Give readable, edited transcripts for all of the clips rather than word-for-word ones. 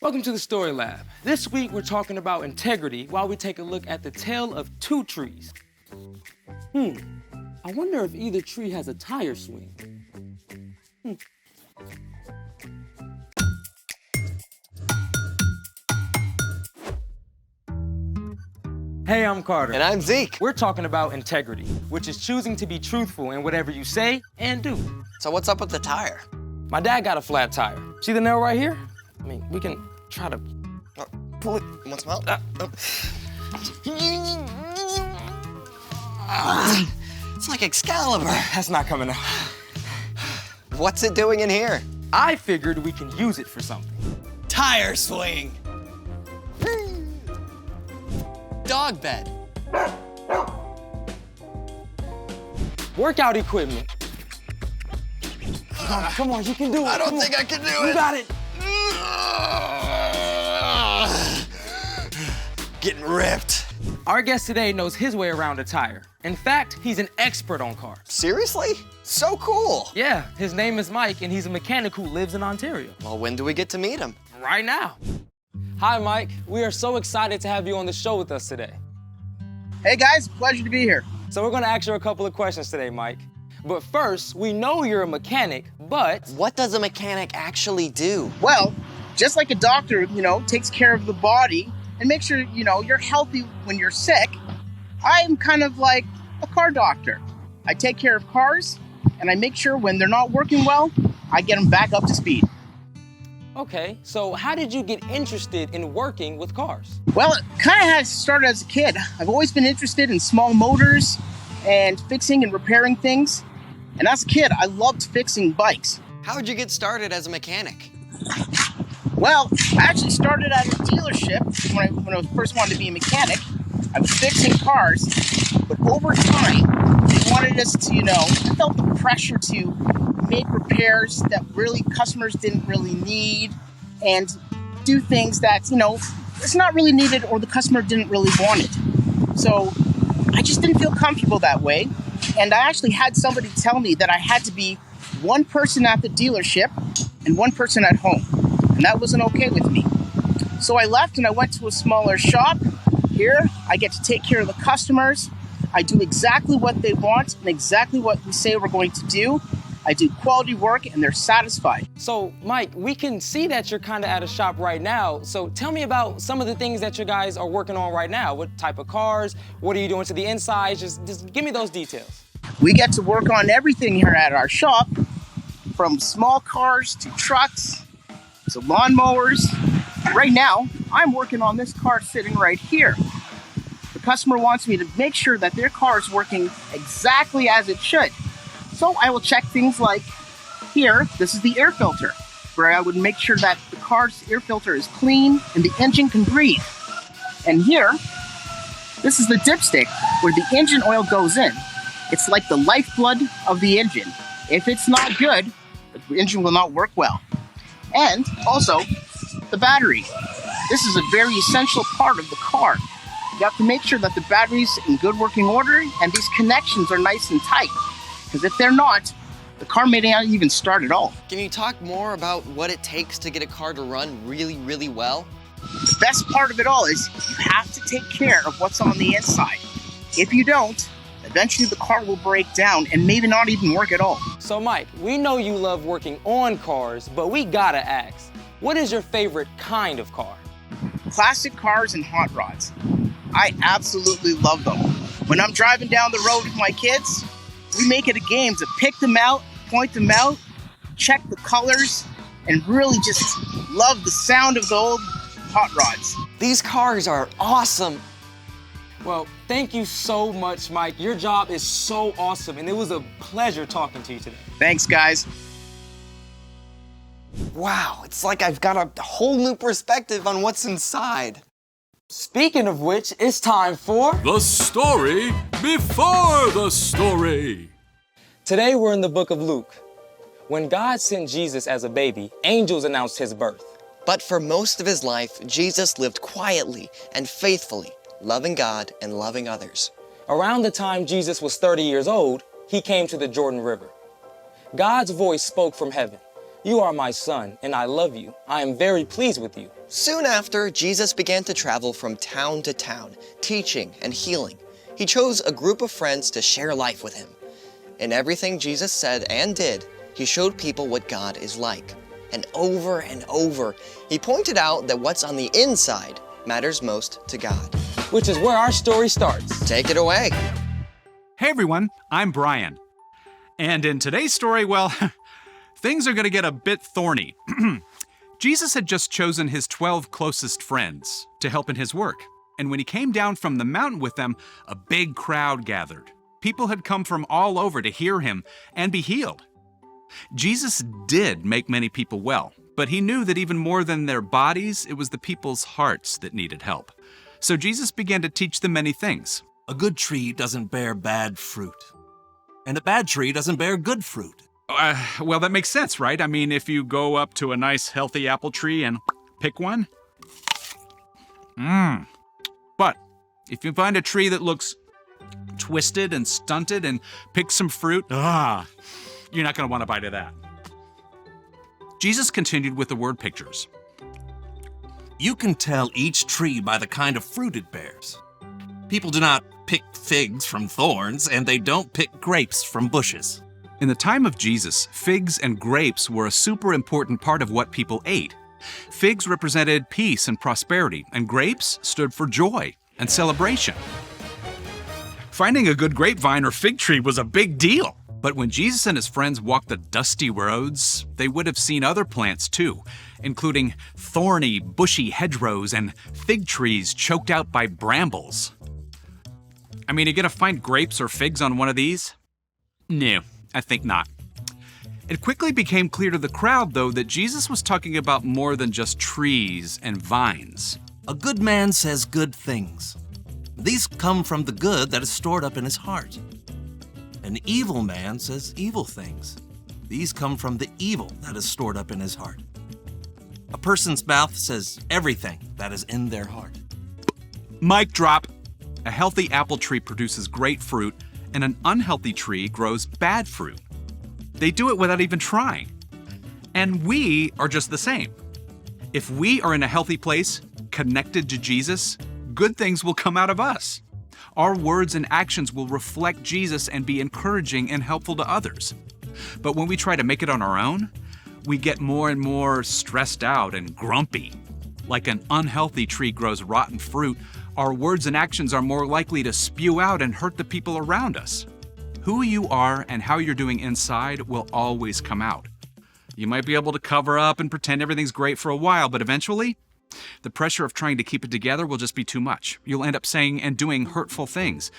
Welcome to the Story Lab. This week we're talking about integrity while we take a look at the tale of two trees. I wonder if either tree has a tire swing. Hey, I'm Carter. And I'm Zeke. We're talking about integrity, which is choosing to be truthful in whatever you say and do. So what's up with the tire? My dad got a flat tire. See the nail right here? I mean, we can try to... Pull it. Want some help? It's like Excalibur. That's not coming out. What's it doing in here? I figured we can use it for something. Tire swing. Dog bed. Workout equipment. Come on, you can do it. I don't think I can do it. You got it. Getting ripped. Our guest today knows his way around a tire. In fact, he's an expert on cars. Seriously? So cool. Yeah, his name is Mike, and he's a mechanic who lives in Ontario. Well, when do we get to meet him? Right now. Hi, Mike. We are so excited to have you on the show with us today. Hey guys, pleasure to be here. So we're gonna ask you a couple of questions today, Mike. But first, we know you're a mechanic, but... What does a mechanic actually do? Well, just like a doctor, takes care of the body and makes sure, you're healthy when you're sick, I'm kind of like a car doctor. I take care of cars and I make sure when they're not working well, I get them back up to speed. Okay, so how did you get interested in working with cars? Well, it kind of has started as a kid. I've always been interested in small motors and fixing and repairing things. And as a kid, I loved fixing bikes. How would you get started as a mechanic? Well, I actually started at a dealership when I first wanted to be a mechanic. I was fixing cars, but over time, they wanted us to, I felt the pressure to make repairs that really customers didn't really need and do things that, it's not really needed or the customer didn't really want it. So I just didn't feel comfortable that way. And I actually had somebody tell me that I had to be one person at the dealership and one person at home. And that wasn't okay with me. So I left and I went to a smaller shop. Here, I get to take care of the customers. I do exactly what they want and exactly what we say we're going to do. I do quality work and they're satisfied. So, Mike, we can see that you're kind of at a shop right now. So tell me about some of the things that you guys are working on right now. What type of cars? What are you doing to the inside? Just give me those details. We get to work on everything here at our shop, from small cars to trucks to lawnmowers. Right now, I'm working on this car sitting right here. The customer wants me to make sure that their car is working exactly as it should. So I will check things like here, this is the air filter, where I would make sure that the car's air filter is clean and the engine can breathe. And here, this is the dipstick, where the engine oil goes in. It's like the lifeblood of the engine. If it's not good, the engine will not work well. And also, the battery. This is a very essential part of the car. You have to make sure that the battery's in good working order and these connections are nice and tight. Because if they're not, the car may not even start at all. Can you talk more about what it takes to get a car to run really, really well? The best part of it all is you have to take care of what's on the inside. If you don't, eventually the car will break down and maybe not even work at all. So, Mike, we know you love working on cars, but we gotta ask, what is your favorite kind of car? Classic cars and hot rods. I absolutely love them. When I'm driving down the road with my kids, we make it a game to pick them out, point them out, check the colors, and really just love the sound of the old hot rods. These cars are awesome. Well, thank you so much, Mike. Your job is so awesome, and it was a pleasure talking to you today. Thanks, guys. Wow, it's like I've got a whole new perspective on what's inside. Speaking of which, it's time for... The story before the story. Today we're in the book of Luke. When God sent Jesus as a baby, angels announced his birth. But for most of his life, Jesus lived quietly and faithfully, loving God and loving others. Around the time Jesus was 30 years old, he came to the Jordan River. God's voice spoke from heaven. "You are my son, and I love you. I am very pleased with you," Soon after, Jesus began to travel from town to town, teaching and healing. He chose a group of friends to share life with him. In everything Jesus said and did, he showed people what God is like. And over, he pointed out that what's on the inside matters most to God. Which is where our story starts. Take it away. Hey everyone, I'm Brian. And in today's story, well, things are going to get a bit thorny. Jesus had just chosen his 12 closest friends to help in his work. And when he came down from the mountain with them, a big crowd gathered. People had come from all over to hear him and be healed. Jesus did make many people well, but he knew that even more than their bodies, it was the people's hearts that needed help. So Jesus began to teach them many things. A good tree doesn't bear bad fruit, and a bad tree doesn't bear good fruit. Well, that makes sense, right? I mean, if you go up to a nice, healthy apple tree and pick one. But if you find a tree that looks twisted and stunted and pick some fruit, you're not going to want to bite of that. Jesus continued with the word pictures. You can tell each tree by the kind of fruit it bears. People do not pick figs from thorns, and they don't pick grapes from bushes. In the time of Jesus, figs and grapes were a super important part of what people ate. Figs represented peace and prosperity, and grapes stood for joy and celebration. Finding a good grapevine or fig tree was a big deal. But when Jesus and his friends walked the dusty roads, they would have seen other plants too, including thorny, bushy hedgerows and fig trees choked out by brambles. I mean, are you gonna find grapes or figs on one of these? No, I think not. It quickly became clear to the crowd, though, that Jesus was talking about more than just trees and vines. A good man says good things. These come from the good that is stored up in his heart. An evil man says evil things. These come from the evil that is stored up in his heart. A person's mouth says everything that is in their heart. Mic drop. A healthy apple tree produces great fruit, and an unhealthy tree grows bad fruit. They do it without even trying. And we are just the same. If we are in a healthy place, connected to Jesus, good things will come out of us. Our words and actions will reflect Jesus and be encouraging and helpful to others. But when we try to make it on our own, we get more and more stressed out and grumpy. Like an unhealthy tree grows rotten fruit, our words and actions are more likely to spew out and hurt the people around us. Who you are and how you're doing inside will always come out. You might be able to cover up and pretend everything's great for a while, but eventually, the pressure of trying to keep it together will just be too much. You'll end up saying and doing hurtful things,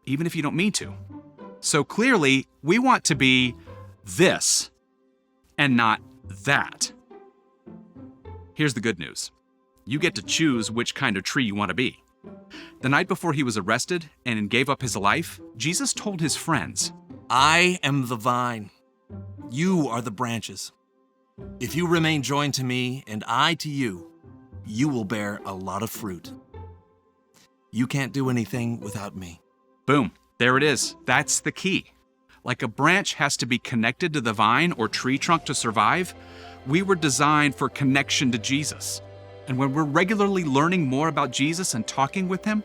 even if you don't mean to. So clearly, we want to be this and not that. Here's the good news. You get to choose which kind of tree you want to be. The night before he was arrested and gave up his life, Jesus told his friends, I am the vine. You are the branches. If you remain joined to me and I to you, you will bear a lot of fruit. You can't do anything without me. Boom, there it is. That's the key. Like a branch has to be connected to the vine or tree trunk to survive, we were designed for connection to Jesus. And when we're regularly learning more about Jesus and talking with him,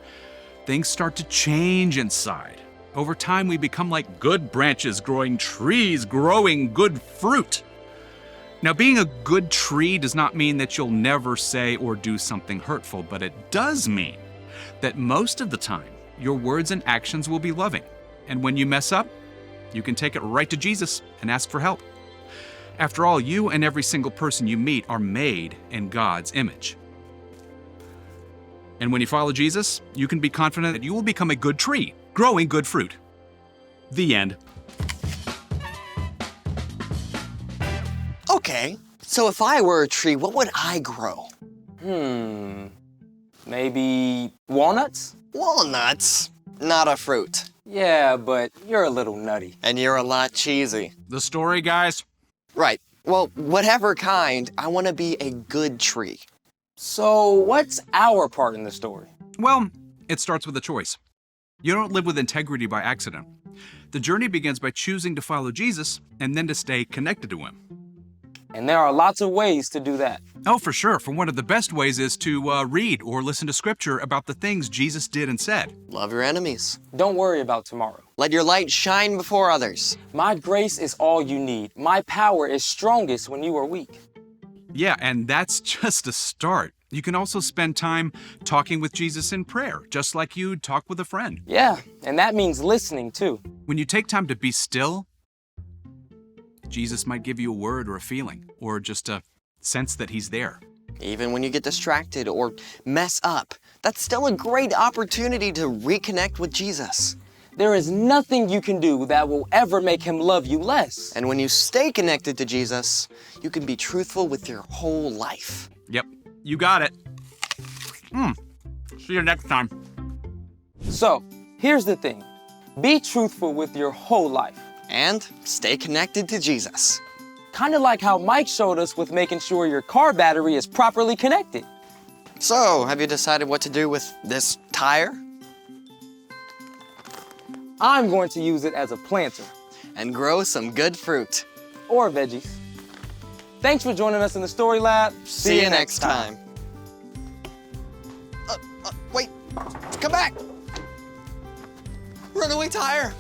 things start to change inside. Over time, we become like good branches growing trees, growing good fruit. Now, being a good tree does not mean that you'll never say or do something hurtful, but it does mean that most of the time, your words and actions will be loving. And when you mess up, you can take it right to Jesus and ask for help. After all, you and every single person you meet are made in God's image. And when you follow Jesus, you can be confident that you will become a good tree, growing good fruit. The end. Okay, so if I were a tree, what would I grow? Maybe walnuts? Walnuts? Not a fruit. Yeah, but you're a little nutty. And you're a lot cheesy. The story, guys? Right. Well, whatever kind, I want to be a good tree. So what's our part in the story? Well, it starts with a choice. You don't live with integrity by accident. The journey begins by choosing to follow Jesus and then to stay connected to him. And there are lots of ways to do that. Oh, for sure. For one of the best ways is to read or listen to scripture about the things Jesus did and said. Love your enemies. Don't worry about tomorrow. Let your light shine before others. My grace is all you need. My power is strongest when you are weak. Yeah, and that's just a start. You can also spend time talking with Jesus in prayer, just like you'd talk with a friend. Yeah, and that means listening too. When you take time to be still, Jesus might give you a word or a feeling, or just a sense that he's there. Even when you get distracted or mess up, that's still a great opportunity to reconnect with Jesus. There is nothing you can do that will ever make him love you less. And when you stay connected to Jesus, you can be truthful with your whole life. Yep, you got it. See you next time. So, here's the thing. Be truthful with your whole life. And stay connected to Jesus. Kind of like how Mike showed us with making sure your car battery is properly connected. So, have you decided what to do with this tire? I'm going to use it as a planter. And grow some good fruit. Or veggies. Thanks for joining us in the Story Lab. See you next time. Wait, come back! Runaway tire!